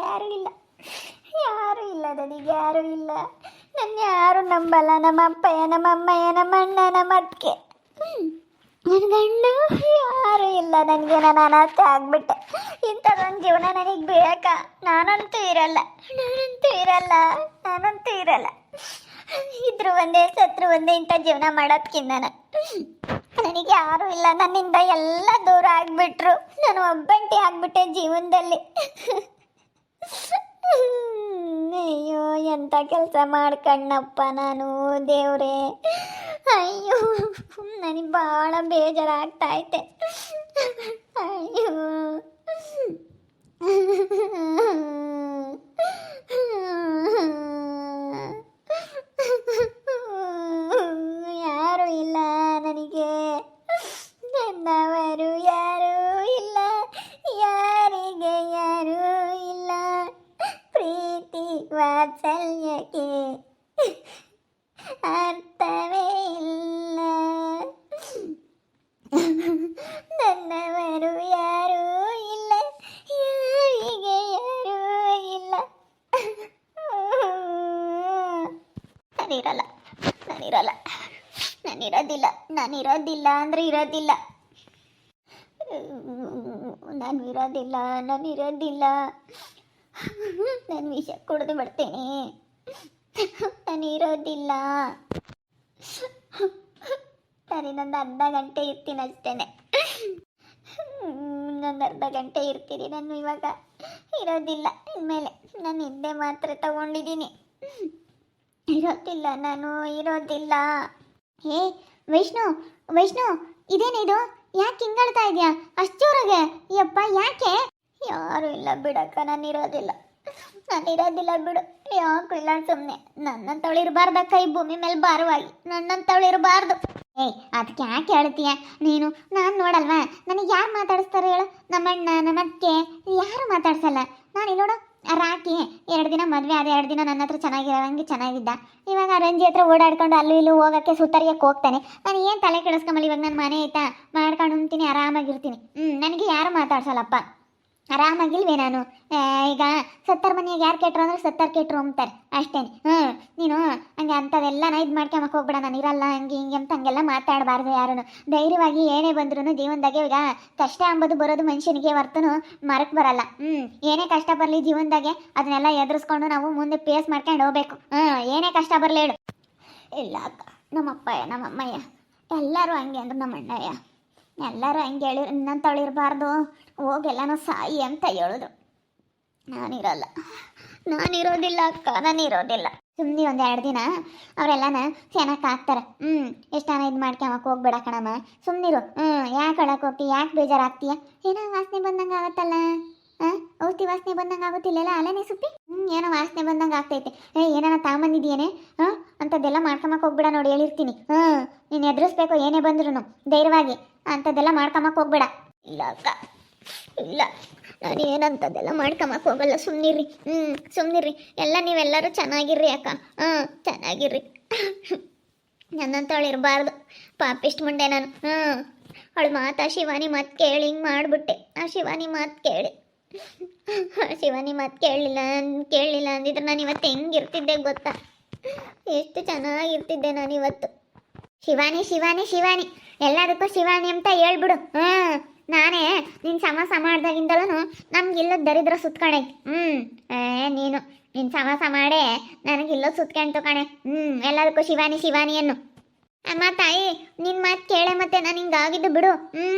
ಯಾರೂ ಇಲ್ಲ, ಯಾರೂ ಇಲ್ಲ, ನನಗೆ ಯಾರೂ ಇಲ್ಲ. ನನ್ನ ಯಾರು ನಂಬಲ್ಲ. ನಮ್ಮ ಅಪ್ಪಯ್ಯ, ನಮ್ಮ ಅಮ್ಮಯ್ಯ, ನಮ್ಮ ಅಣ್ಣ, ನಮ್ಮ ಅತ್ತಿಗೆ, ನನ್ನ ಗಂಡು ಯಾರೂ ಇಲ್ಲ ನನಗೆ. ನಾನು ಅನಾಥ ಆಗ್ಬಿಟ್ಟೆ. ಇಂಥದ್ದೊಂದು ಜೀವನ ನನಗೆ ಬೇಕಾ? ನಾನಂತೂ ಇರಲ್ಲ, ನಾನಂತೂ ಇರಲ್ಲ, ನಾನಂತೂ ಇರಲ್ಲ. ಇದ್ರು ಒಂದೇ ಸತ್ರು ಒಂದೇ ಇಂಥ ಜೀವನ ಮಾಡೋದ್ಕಿಂತ ನನಗೆ ಯಾರೂ ಇಲ್ಲ. ನನ್ನಿಂದ ಎಲ್ಲ ದೂರ ಆಗಿಬಿಟ್ರು. ನಾನು ಒಬ್ಬಂಟಿ ಆಗಿಬಿಟ್ಟೆ ಜೀವನದಲ್ಲಿ. ಅಯ್ಯೋ, ಎಂಥ ಕೆಲಸ ಮಾಡ್ಕಣ್ಣಪ್ಪ ನಾನು, ದೇವ್ರೇ. ಅಯ್ಯೋ, ನನಗೆ ಭಾಳ ಬೇಜಾರಾಗ್ತೈತೆ. ಅಯ್ಯೋ, ಯಾರೂ ಇಲ್ಲ ನನಗೆ, ನನ್ನವರು ಯಾರೂ ಇಲ್ಲ, ಯಾರಿಗೆ ಯಾರೂ ಇಲ್ಲ. ಪ್ರೀತಿ ವಾತ್ಸಲ್ಯಕ್ಕೆ ಅರ್ಥವೇ ಇಲ್ಲ. ನನ್ನವರು ಯಾರೂ ಇಲ್ಲ, ಯಾರಿಗೆ ಯಾರೂ ಇಲ್ಲ. ನಾನಿರಲ್ಲ, ನಾನಿರಲ್ಲ, ನಾನಿರೋದಿಲ್ಲ, ನಾನಿರೋದಿಲ್ಲ ಅಂದರೆ ಇರೋದಿಲ್ಲ. ನಾನು ಇರೋದಿಲ್ಲ, ನಾನಿರೋದಿಲ್ಲ. ನಾನು ವಿಷ ಕುಡಿದು ಬಿಡ್ತೀನಿ. ನಾನು ಇರೋದಿಲ್ಲ. ನಾನಿನ್ನೊಂದು ಅರ್ಧ ಗಂಟೆ ಇರ್ತೀನಿ ಅಷ್ಟೇ. ಇನ್ನೊಂದು ಅರ್ಧ ಗಂಟೆ ಇರ್ತೀನಿ. ನಾನು ಇವಾಗ ಇರೋದಿಲ್ಲ. ಇನ್ಮೇಲೆ ನಾನು ಹಿಂದೆ ಮಾತ್ರ ತಗೊಂಡಿದ್ದೀನಿ. ಇರೋದಿಲ್ಲ, ನಾನು ಇರೋದಿಲ್ಲ. ಹೇ ವೈಷ್ಣು, ವೈಷ್ಣು, ಇದೇನಿದು? ಯಾಕೆ ಹಿಂಗಾಡ್ತಾ ಇದೆಯಾ ಅಷ್ಟು ಜೋರಾಗೆ? ಯಪ್ಪ, ಯಾಕೆ? ಯಾರೂ ಇಲ್ಲ ಬಿಡಕ್ಕ, ನಾನಿರೋದಿಲ್ಲ, ನಾನಿರೋದಿಲ್ಲ ಬಿಡು. ಯಾಕೆ ಇಲ್ಲ ಸುಮ್ಮನೆ. ನನ್ನಂತವಳು ಇರಬಾರ್ದಕ್ಕ ಈ ಭೂಮಿ ಮೇಲೆ ಭಾರವಾಗಿ. ನನ್ನಂತವಳು ಇರಬಾರ್ದು. ಏಯ್, ಅದಕ್ಕೆ ಯಾಕೆ ಹೇಳ್ತೀಯ ನೀನು? ನಾನು ನೋಡಲ್ವಾ? ನನಗೆ ಯಾರು ಮಾತಾಡಿಸ್ತಾರೆ ಹೇಳು? ನಮ್ಮಣ್ಣ, ನಮ್ಮ ಅತ್ತೆ ಯಾರು ಮಾತಾಡ್ಸಲ್ಲ. ನಾನು ನೋಡು, ರಾಕಿ 2 ದಿನ ಮದುವೆ ಆದ, 2 ದಿನ ನನ್ನ ಹತ್ರ ಚೆನ್ನಾಗಿರೋಂಗೆ ಚೆನ್ನಾಗಿದ್ದ. ಇವಾಗ ರಂಜಿ ಹತ್ರ ಓಡಾಡ್ಕೊಂಡು ಅಲ್ಲೂ ಇಲ್ಲೂ ಹೋಗೋಕ್ಕೆ ಸುತ್ತರಿಯಕ್ಕೆ ಹೋಗ್ತಾನೆ. ನಾನು ಏನು ತಲೆ ಕೆಡಿಸ್ಕೊಂಬಲ್ಲ. ಇವಾಗ ನನ್ನ ಮನೆ ಆಯ್ತಾ, ಮಾಡ್ಕೊಂಡು ಉಣ್ತೀನಿ, ಆರಾಮಾಗಿರ್ತೀನಿ. ನನಗೆ ಯಾರು ಮಾತಾಡ್ಸಲ್ಲಪ್ಪ. ಆರಾಮಾಗಿಲ್ವೇ ನಾನು? ಈಗ 70 ಮನೆಯಾಗ ಯಾರು ಕೆಟ್ಟರು ಅಂದ್ರೆ 70 ಕೆಟ್ಟರು ಅಂತಾರೆ ಅಷ್ಟೇ. ನೀನು ಹಂಗೆ ಅಂಥದೆಲ್ಲ ಇದು ಮಾಡ್ಕೊಂಬಕ್ಕೆ ಹೋಗ್ಬೇಡ. ನಾನು ಇರಲ್ಲ ಹಂಗೆ ಹಿಂಗೆ ಅಂತ ಹಂಗೆಲ್ಲ ಮಾತಾಡಬಾರ್ದು. ಯಾರೂ ಧೈರ್ಯವಾಗಿ ಏನೇ ಬಂದ್ರೂ ಜೀವನದಾಗೆ ಈಗ ಕಷ್ಟ ಅಂಬೋದು ಬರೋದು ಮನುಷ್ಯನಿಗೆ ಹೊರ್ತನು ಮರಕ್ಕೆ ಬರಲ್ಲ. ಏನೇ ಕಷ್ಟ ಬರಲಿ ಜೀವನದಾಗೆ ಅದನ್ನೆಲ್ಲ ಎದುರಿಸ್ಕೊಂಡು ನಾವು ಮುಂದೆ ಫೇಸ್ ಮಾಡ್ಕೊಂಡು ಹೋಗ್ಬೇಕು. ಏನೇ ಕಷ್ಟ ಬರಲಿ ಹೇಳು. ಇಲ್ಲ ಅಕ್ಕ, ನಮ್ಮಪ್ಪಯ್ಯ, ನಮ್ಮಮ್ಮಯ್ಯ ಎಲ್ಲರೂ ಹಂಗೆ ಅಂದರು. ನಮ್ಮ ಅಣ್ಣಯ್ಯ ಎಲ್ಲರೂ ಹಂಗೆ ಹೇಳಿ ಇನ್ನಂತವಳು ಇರಬಾರ್ದು, ಹೋಗೆಲ್ಲನೂ ಸಾಯಿ ಅಂತ ಹೇಳಿದ್ರು. ನಾನಿರಲ್ಲ, ನಾನಿರೋದಿಲ್ಲ ಅಕ್ಕ, ನಾನಿರೋದಿಲ್ಲ. ಸುಮ್ಮನೆ 1-2 ದಿನ ಅವರೆಲ್ಲನ ಚೆನ್ನಾಗಿ ಹಾಕ್ತಾರೆ. ಎಷ್ಟು ಇದು ಮಾಡ್ಕೊಂಬಕ್ಕೆ ಹೋಗ್ಬೇಡ ಕಣಮ್ಮ, ಸುಮ್ಮನಿರು. ಯಾಕೆ ಹೇಳಕ್ಕೆ ಹೋಗ್ತೀಯ? ಯಾಕೆ ಬೇಜಾರಾಗ್ತೀಯ? ಏನೋ ವಾಸನೆ ಬಂದಂಗೆ ಆಗುತ್ತಲ್ಲ. ಔಷಧಿ ವಾಸನೆ ಬಂದಂಗೆ ಆಗುತ್ತಿಲ್ಲ ಅಲ್ಲೇನೆ ಸುಪ್ಪಿ? ಏನೋ ವಾಸನೆ ಬಂದಂಗೆ ಆಗ್ತೈತೆ. ಏನಾನ ತಾಂಬಂದಿದ್ಯೇನೆ? ಅಂಥದ್ದೆಲ್ಲ ಮಾಡ್ಕೊಂಬಕ್ಕೆ ಹೋಗ್ಬೇಡ ನೋಡಿ, ಹೇಳಿರ್ತೀನಿ. ನೀನು ಎದುರಿಸ್ಬೇಕು ಏನೇ ಬಂದ್ರು ಧೈರ್ಯವಾಗಿ. ಅಂಥದ್ದೆಲ್ಲ ಮಾಡ್ಕೊಂಬಕ್ಕೆ ಹೋಗ್ಬೇಡ. ಇಲ್ಲ ಅಕ್ಕ, ಇಲ್ಲ, ನಾನು ಏನಂಥದ್ದೆಲ್ಲ ಮಾಡ್ಕೊಂಬಕ್ಕೆ ಹೋಗಲ್ಲ. ಸುಮ್ಮನಿರ್ರಿ, ಸುಮ್ಮನಿರ್ರಿ. ಎಲ್ಲ ನೀವೆಲ್ಲರೂ ಚೆನ್ನಾಗಿರ್ರಿ ಅಕ್ಕ. ಚೆನ್ನಾಗಿರ್ರಿ. ನನ್ನಂತವಳು ಇರಬಾರ್ದು. ಪಾಪಿಷ್ಟು ಮುಂಡೆ ನಾನು. ಅವಳು ಮಾತು, ಆ ಶಿವಾನಿ ಮಾತು ಕೇಳಿ ಹಿಂಗೆ ಮಾಡಿಬಿಟ್ಟೆ. ಆ ಶಿವಾನಿ ಮಾತು ಕೇಳಿ, ಶಿವಾನಿ ಮಾತು ಕೇಳಲಿಲ್ಲ ಅಂದಿದ್ರೆ ನಾನು ಇವತ್ತು ಹೆಂಗಿರ್ತಿದ್ದೆ ಗೊತ್ತಾ? ಎಷ್ಟು ಚೆನ್ನಾಗಿರ್ತಿದ್ದೆ ನಾನು ಇವತ್ತು. ಶಿವಾನಿ, ಶಿವಾನಿ, ಶಿವಾನಿ, ಎಲ್ಲದಕ್ಕೂ ಶಿವಾನಿ ಅಂತ ಹೇಳ್ಬಿಡು. ನಾನೇ ನಿನ್ನ ಸಮಾಸ ಮಾಡ್ದಾಗಿಂದಲೂ ನಮ್ಗಿಲ್ಲೋ ದರಿದ್ರ ಸುತ್ಕೊಂಡೈತಿ. ನೀನು ನಿನ್ನ ಸಮಾಸ ಮಾಡೇ ನನಗಿಲ್ಲೋ ಸುತ್ಕೊಂಡ್ತು ಕಣೆ. ಎಲ್ಲದಕ್ಕೂ ಶಿವಾನಿ ಶಿವಾನಿ ಅನ್ನು. ಅಮ್ಮ ತಾಯಿ, ನಿನ್ನ ಮಾತು ಕೇಳೆ ಮತ್ತೆ ನಾನು ಹಿಂಗಾಗಿದ್ದು ಬಿಡು.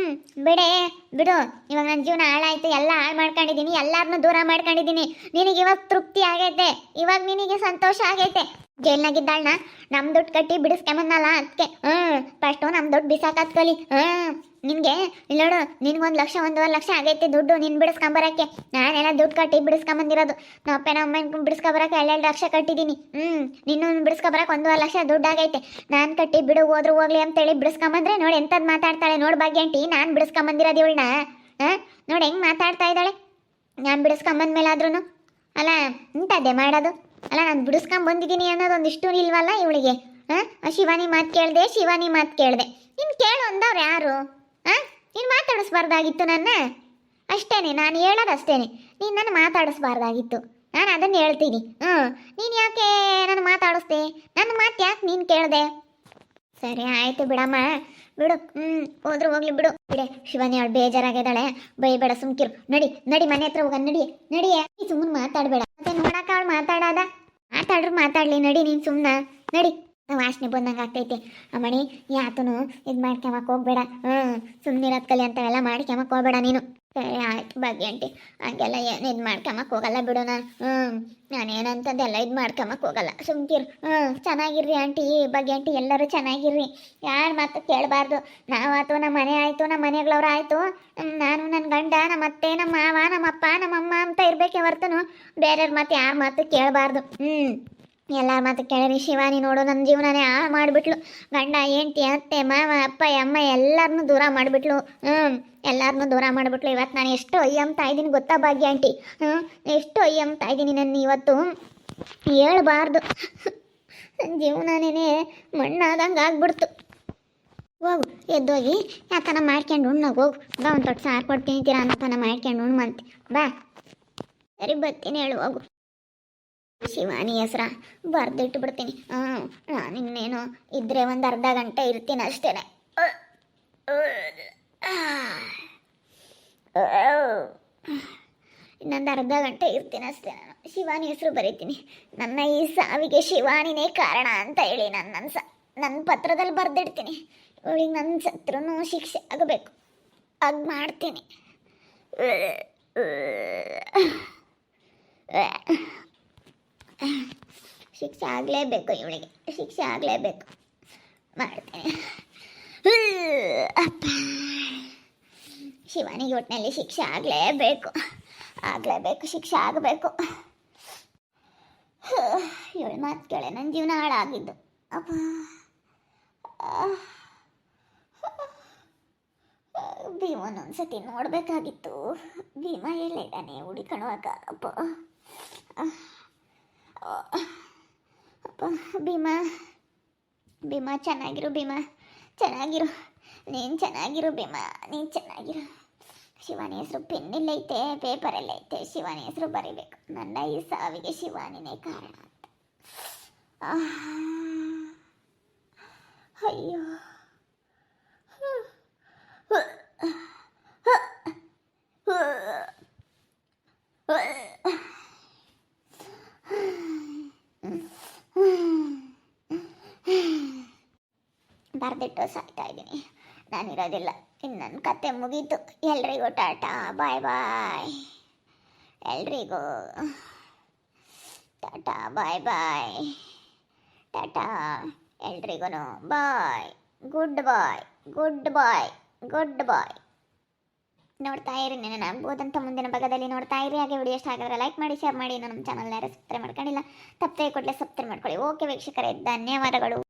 ಬಿಡೆ ಬಿಡು. ಇವಾಗ ನನ್ನ ಜೀವನ ಹಾಳಾಯ್ತು, ಎಲ್ಲ ಹಾಳು ಮಾಡ್ಕೊಂಡಿದ್ದೀನಿ, ಎಲ್ಲರನ್ನೂ ದೂರ ಮಾಡ್ಕೊಂಡಿದ್ದೀನಿ. ನಿನಗೆ ಇವಾಗ ತೃಪ್ತಿ ಆಗೈತೆ, ಇವಾಗ ನಿನಗೆ ಸಂತೋಷ ಆಗೈತೆ. ಜೈಲ್ನಾಗಿದ್ದಾಳನ್ನ ನಮ್ಮ ದುಡ್ಡು ಕಟ್ಟಿ ಬಿಡಿಸ್ಕೊಂಬಂದಲ್ಲ ಅದಕ್ಕೆ. ಫಸ್ಟು ನಮ್ಮ ದುಡ್ಡು ಬಿಸಾಕತ್ ಕಲಿ. ನಿನಗೆ ಇಲ್ಲಿ ನೋಡು, ನಿನ್ಗೊಂದು 1 ಲಕ್ಷ 1.5 ಲಕ್ಷ ಆಗೈತೆ ದುಡ್ಡು ನೀನು ಬಿಡಿಸ್ಕೊಂಬರಕ್ಕೆ. ನಾನೆಲ್ಲ ದುಡ್ಡು ಕಟ್ಟಿ ಬಿಡಿಸ್ಕೊಂಬಂದಿರೋದು. ನಮ್ಮ ಅಪ್ಪ ನಮ್ಮ ಅಮ್ಮನ ಬಿಡಿಸ್ಕೊಬರಕ್ಕೆ 2 ಲಕ್ಷ ಕಟ್ಟಿದ್ದೀನಿ. ನಿನ್ನೂ ಬಿಡಿಸ್ಕೊಬರಕ್ಕೆ 1.5 ಲಕ್ಷ ದುಡ್ಡು ಆಗೈತೆ. ನಾನು ಕಟ್ಟಿ ಬಿಡು, ಹೋದ್ರು ಹೋಗ್ಲಿ ಅಂತೇಳಿ ಬಿಡಿಸ್ಕೊಂಬಂದ್ರೆ ನೋಡಿ ಎಂಥದ್ದು ಮಾತಾಡ್ತಾಳೆ ನೋಡಿ ಭಾಗ್ಯಂಟಿ. ನಾನು ಬಿಡಿಸ್ಕೊಂಬಂದಿರೋದು ಇವಳನ್ನ. ನೋಡಿ ಹೆಂಗೆ ಮಾತಾಡ್ತಾ ಇದ್ದಾಳೆ. ನಾನು ಬಿಡಿಸ್ಕೊಂಬಂದ್ಮೇಲೆ ಆದ್ರೂ ಅಲ್ಲ ಇಂಥದ್ದೇ ಮಾಡೋದು. ಅಲ್ಲ, ನಾನು ಬಿಡಿಸ್ಕೊಂಬಂದಿದ್ದೀನಿ ಅನ್ನೋದು ಒಂದಿಷ್ಟು ಇಲ್ವಲ್ಲ ಇವಳಿಗೆ. ಶಿವಾನಿ ಮಾತು ಕೇಳಿದೆ, ಶಿವಾನಿ ಮಾತು ಕೇಳಿದೆ. ನೀನು ಕೇಳು ಅಂದವ್ರು ಯಾರು? ನೀನು ಮಾತಾಡಿಸ್ಬಾರ್ದಾಗಿತ್ತು ನನ್ನ. ಅಷ್ಟೇನೆ, ನಾನು ಹೇಳೋದಷ್ಟೇನೆ. ನೀನು ನನ್ನ ಮಾತಾಡಿಸ್ಬಾರ್ದಾಗಿತ್ತು, ನಾನು ಅದನ್ನು ಹೇಳ್ತೀನಿ. ನೀನು ಯಾಕೆ ನನ್ನ ಮಾತಾಡಿಸ್ದೆ? ನನ್ನ ಮಾತು ಯಾಕೆ ನೀನು ಕೇಳಿದೆ? ಸರಿ ಆಯಿತು ಬಿಡಮ್ಮ, ಬಿಡು. ಹೋದ್ರು ಹೋಗ್ಲಿ ಬಿಡು. ಬಿಡೆ ಶಿವಾನಿ, ಅವಳು ಬೇಜಾರಾಗಿದ್ದಾಳೆ, ಬೈಬೇಡ, ಸುಮ್ಕಿರು. ನಡಿ ನಡಿ, ಮನೆ ಹತ್ರ ಹೋಗ. ನಡಿಯೇ, ಸುಮ್ಮನೆ ಮಾತಾಡಬೇಡ. ಮತ್ತೆ ನೋಡಕ್ಕ ಅವಳು ಮಾತಾಡ್ರು ಮಾತಾಡ್ಲಿ. ನಡಿ ನೀನು ಸುಮ್ಮನೆ ನಡಿ. ವಾಸನೆ ಬಂದಂಗೆ ಆಗ್ತೈತೆ. ಅಮ್ಮಣಿ, ಯಾತನು ಇದು ಮಾಡ್ಕೊಂಬಕ್ಕೆ ಹೋಗ್ಬೇಡ. ಸುಮ್ಮನಿರೋದು ಕಲಿ ಅಂಥವೆಲ್ಲ ಮಾಡ್ಕೊಂಬಕ್ಕೆ ಹೋಗ್ಬೇಡ ನೀನು. ಸರಿ ಆಯ್ತು ಭಾಗ್ಯ ಆಂಟಿ, ಹಂಗೆಲ್ಲ ಏನು ಇದು ಮಾಡ್ಕೊಂಬಕ್ಕೆ ಹೋಗಲ್ಲ ಬಿಡು. ನಾನೇನಂತಂದೆಲ್ಲ ಇದು ಮಾಡ್ಕೊಂಬಕ್ಕೆ ಹೋಗಲ್ಲ, ಸುಮ್ಕಿರು. ಚೆನ್ನಾಗಿರ್ರಿ ಆಂಟಿ, ಭಾಗ್ಯ ಆಂಟಿ, ಎಲ್ಲರೂ ಚೆನ್ನಾಗಿರ್ರಿ. ಯಾರು ಮಾತು ಕೇಳಬಾರ್ದು. ನಾವಾಯ್ತು, ನಮ್ಮ ಮನೆ ಆಯಿತು, ನಮ್ಮ ಮನೆಗಳವ್ರು ಆಯಿತು, ನಾನು, ನನ್ನ ಗಂಡ, ನಮ್ಮ ಅತ್ತೆ, ನಮ್ಮ ಮಾವ, ನಮ್ಮ ಅಪ್ಪ, ನಮ್ಮಮ್ಮ ಅಂತ ಇರಬೇಕೆ ಹೊರ್ತನು ಬೇರೆಯವ್ರ ಮಾತು ಯಾರ ಮಾತು ಕೇಳಬಾರ್ದು. ಎಲ್ಲರ ಮಾತು ಕೇಳಿರಿ. ಶಿವಾನಿ ನೋಡು, ನನ್ನ ಜೀವನನೇ ಹಾಳು ಮಾಡಿಬಿಟ್ಲು. ಗಂಡ, ಹೆಂಡತಿ, ಅತ್ತೆ, ಮಾವ, ಅಪ್ಪ, ಅಮ್ಮ ಎಲ್ಲರನ್ನೂ ದೂರ ಮಾಡಿಬಿಟ್ಲು. ಎಲ್ಲರನ್ನೂ ದೂರ ಮಾಡಿಬಿಟ್ಲು. ಇವತ್ತು ನಾನು ಎಷ್ಟು ಅಯ್ಯಂತಾ ಇದ್ದೀನಿ ಗೊತ್ತಾ ಭಾಗ್ಯ ಆಂಟಿ? ಎಷ್ಟು ಅಯ್ಯಂತಾ ಇದ್ದೀನಿ ನಾನು ಇವತ್ತು, ಹೇಳ್ಬಾರ್ದು. ಜೀವನನೇ ಮಣ್ಣಾದಂಗೆ ಆಗ್ಬಿಡ್ತು. ಹೋಗು, ಎದ್ದೋಗಿ ಯಾತನ ಮಾಡ್ಕೊಂಡು ಉಣ್ಣಾಗ ಹೋಗು. ಬಾ, ಒಂದು ತೊಟ್ಟು ಸಾರು ಕೊಡ್ತೀನಿ, ತೀರ ಅನ್ನತನ ಮಾಡ್ಕೊಂಡು ಉಣ್ಮಂತೆ. ಬಾ, ಸರಿ ಬರ್ತೀನಿ, ಹೇಳು ಹೋಗು. ಶಿವಾನಿ ಹೆಸ್ರ ಬರ್ದಿಟ್ಟು ಬಿಡ್ತೀನಿ. ನಾನು ಇನ್ನೇನು ಇದ್ರೆ ಒಂದು ಅರ್ಧ ಗಂಟೆ ಇರ್ತೀನಿ ಅಷ್ಟೇ. ಇನ್ನೊಂದು ಅರ್ಧ ಗಂಟೆ ಇರ್ತೀನಿ ಅಷ್ಟೇ. ನಾನು ಶಿವಾನಿ ಹೆಸರು ಬರೀತೀನಿ. ನನ್ನ ಈ ಸಾವಿಗೆ ಶಿವಾನಿನೇ ಕಾರಣ ಅಂತ ಹೇಳಿ ನನ್ನ ಪತ್ರದಲ್ಲಿ ಬರೆದಿಡ್ತೀನಿ. ಇವಳಿಗೆ ನನ್ನ ಸತ್ರೂ ಶಿಕ್ಷೆ ಆಗಬೇಕು, ಹಾಗೆ ಮಾಡ್ತೀನಿ. ಶಿಕ್ಷೆ ಆಗಲೇಬೇಕು, ಇವಳಿಗೆ ಶಿಕ್ಷೆ ಆಗಲೇಬೇಕು, ಮಾಡ್ತೀನಿ. ಅಪ್ಪ, ಶಿವಾನಿಗೆ ಒಟ್ಟಿನಲ್ಲಿ ಶಿಕ್ಷೆ ಆಗಲೇಬೇಕು, ಶಿಕ್ಷೆ ಆಗಬೇಕು. ಇವಳು ಮಾತು ಕೇಳೆ ನನ್ನ ಜೀವನ ಹಾಳಾಗಿದ್ದು. ಅಪ್ಪ, ಭೀಮನ ಒಂದ್ಸತಿ ನೋಡಬೇಕಾಗಿತ್ತು. ಭೀಮ ಹೇಳಿದ್ದಾನೆ ಹುಡುಕಣುವಾಗ. ಅಪ್ಪ ಅಪ್ಪ, ಭೀಮ ಚೆನ್ನಾಗಿರು, ಚೆನ್ನಾಗಿರು, ನೀನು ಚೆನ್ನಾಗಿರು ಭೀಮಾ, ನೀನು ಚೆನ್ನಾಗಿರು. ಶಿವಾನಿ ಹೆಸರು ಪೆನ್ನಲ್ಲೈತೆ, ಪೇಪರಲ್ಲೈತೆ. ಶಿವಾನಿ ಹೆಸರು ಬರೀಬೇಕು. ನನ್ನ ಈ ಸಾವಿಗೆ ಶಿವಾನಿನೇ ಕಾರಣ ಅಂತ. ಅಯ್ಯೋ, ಬರೆದಿಟ್ಟು ಸಾಯ್ತಾ ಇದ್ದೀನಿ. ನಾನಿರೋದಿಲ್ಲ, ಇನ್ನು ನನ್ನ ಕತೆ ಮುಗೀತು. ಎಲ್ರಿಗೂ ಟಾಟಾ, ಬಾಯ್ ಬಾಯ್. ಎಲ್ರಿಗೂ ಟಾಟಾ, ಬಾಯ್ ಬಾಯ್, ಟಾಟಾ ಎಲ್ರಿಗೂ ಬಾಯ್. ಗುಡ್ ಬಾಯ್, ಗುಡ್ ಬಾಯ್, ಗುಡ್ ಬಾಯ್. ನೋಡ್ತಾ ಇರಿ, ನಾನು ಆಗ್ಬೋದಂತ ಮುಂದಿನ ಭಾಗದಲ್ಲಿ ನೋಡ್ತಾ ಇರಿ. ಹಾಗೆ ವಿಡಿಯೋ ಇಷ್ಟ ಆಗಿದ್ರೆ ಲೈಕ್ ಮಾಡಿ, ಶೇರ್ ಮಾಡಿ. ನಮ್ಮ ಚಾನಲ್ ಯಾರು ಸಬ್ಸ್ಕ್ರೈಬ್ ಮಾಡ್ಕೊಂಡಿಲ್ಲ, ತಪ್ಪದೆ ಕೊಡಲೇ ಸಬ್ಸ್ಕ್ರೈಬ್ ಮಾಡ್ಕೊಳ್ಳಿ. ಓಕೆ ವೀಕ್ಷಕರೇ, ಧನ್ಯವಾದಗಳು.